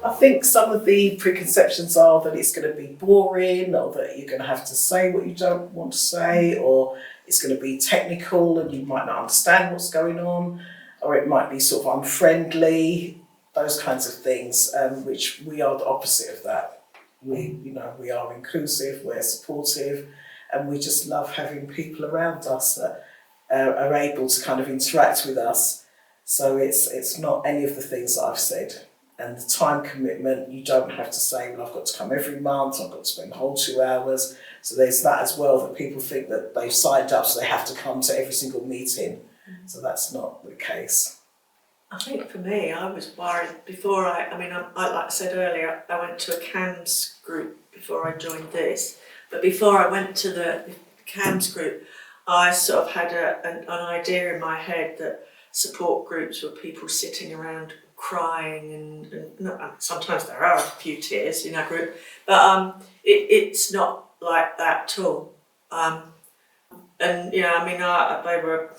I think some of the preconceptions are that it's going to be boring, or that you're going to have to say what you don't want to say, or it's going to be technical and you might not understand what's going on, or it might be sort of unfriendly, those kinds of things, which we are the opposite of that. We are inclusive, we're supportive, and we just love having people around us that are able to kind of interact with us. So it's not any of the things that I've said. And the time commitment, you don't have to say, well, I've got to come every month, I've got to spend the whole 2 hours. So there's that as well, that people think that they've signed up so they have to come to every single meeting. So that's not the case. I think for me, I was worried before I like I said earlier, I went to a CAMS group before I joined this. But before I went to the CAMS group, I sort of had an idea in my head that support groups were people sitting around crying and sometimes there are a few tears in our group, but it's not like that at all. And yeah, I mean, they were,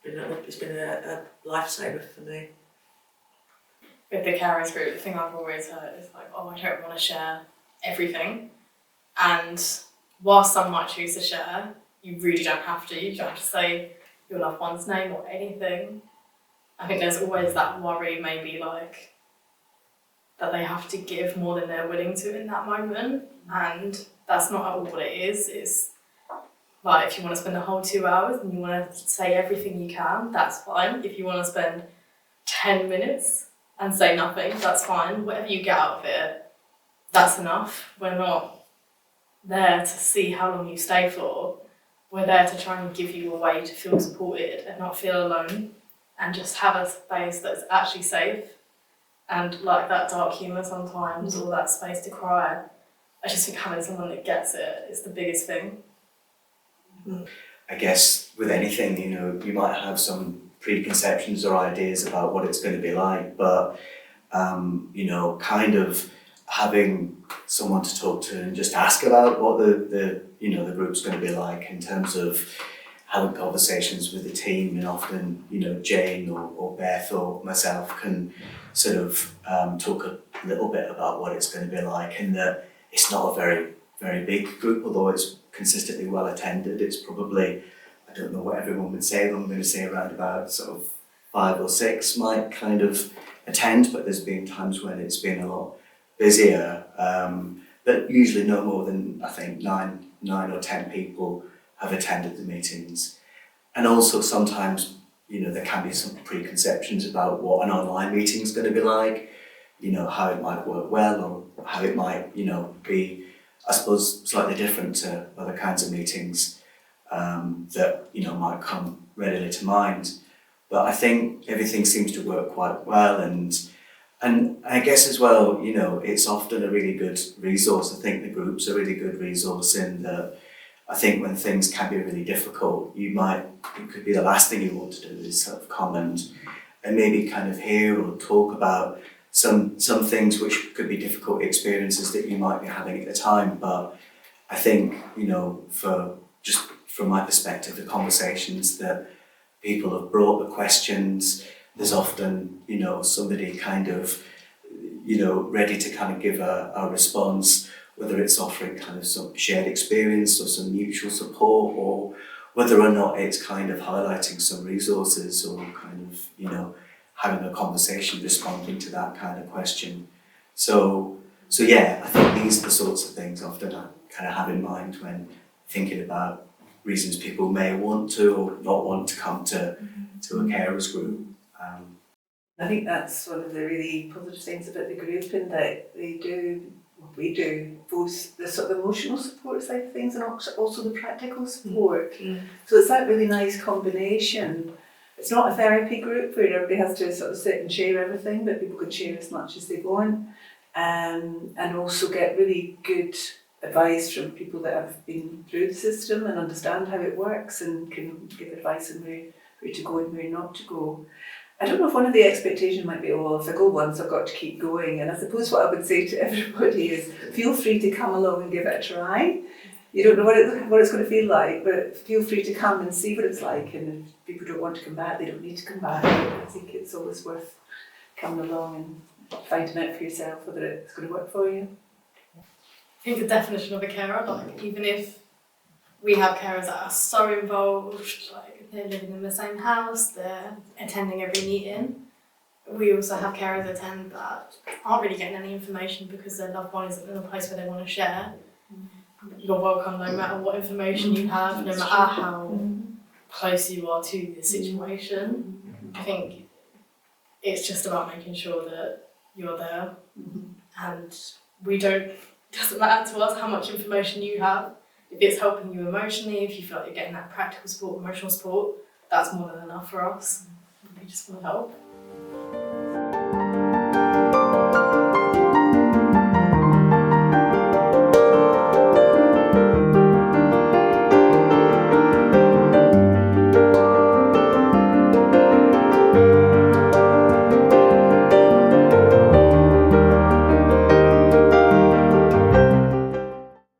it's been a lifesaver for me. With the carers group, the thing I've always heard is like, oh, I don't want to share everything. And whilst some might choose to share, you really don't have to. You don't have to say your loved one's name or anything. I think there's always that worry, maybe like that they have to give more than they're willing to in that moment, and that's not at all what it is. It's like, if you want to spend the whole 2 hours and you want to say everything you can, that's fine. If you want to spend 10 minutes and say nothing, that's fine. Whatever you get out of it, that's enough. We're not there to see how long you stay for. We're there to try and give you a way to feel supported and not feel alone, and just have a space that's actually safe, and like that dark humour sometimes, or that space to cry. I just think having someone that gets it is the biggest thing. I guess with anything, you might have some preconceptions or ideas about what it's going to be like, but kind of having someone to talk to and just ask about what the group's going to be like, in terms of having conversations with the team. And often, Jane or Beth or myself can sort of talk a little bit about what it's going to be like, and that it's not a very, very big group, although it's consistently well attended. It's probably, I don't know what everyone would say, but I'm going to say around about sort of 5 or 6 might kind of attend, but there's been times when it's been a lot busier, but usually no more than, I think, 9 or 10 people have attended the meetings. And also sometimes, there can be some preconceptions about what an online meeting is going to be like, how it might work well, or how it might, be, I suppose, slightly different to other kinds of meetings that, might come readily to mind. But I think everything seems to work quite well, and I guess as well, it's often a really good resource. I think the group's a really good resource in that I think when things can be really difficult, it could be the last thing you want to do is sort of come and maybe kind of hear or talk about some things which could be difficult experiences that you might be having at the time. But I think, from my perspective, the conversations that people have brought, the questions, there's often, somebody kind of, ready to kind of give a response, whether it's offering kind of some shared experience or some mutual support, or whether or not it's kind of highlighting some resources, or kind of, having a conversation responding to that kind of question. So yeah, I think these are the sorts of things often I kind of have in mind when thinking about reasons people may want to or not want to come to a carers group. I think that's one of the really positive things about the group, in that we do both the sort of emotional support side of things and also the practical support. So it's that really nice combination. It's not a therapy group where everybody has to sort of sit and share everything, but people can share as much as they want, and also get really good advice from people that have been through the system and understand how it works, and can give advice on where to go and where not to go. I don't know if one of the expectations might be, oh, if I go once, I've got to keep going. And I suppose what I would say to everybody is, feel free to come along and give it a try. You don't know what it's going to feel like, but feel free to come and see what it's like. And if people don't want to come back, they don't need to come back. I think it's always worth coming along finding out for yourself whether it's going to work for you. I think the definition of a carer, like even if we have carers that are so involved, like they're living in the same house, they're attending every meeting. We also have carers attend that aren't really getting any information because their loved one isn't in a place where they want to share. You're welcome no matter what information you have, no matter how close you are to the situation. I think it's just about making sure that you're there, and it doesn't matter to us how much information you have. If it's helping you emotionally, if you feel like you're getting that practical support, emotional support, that's more than enough for us. We just want to help.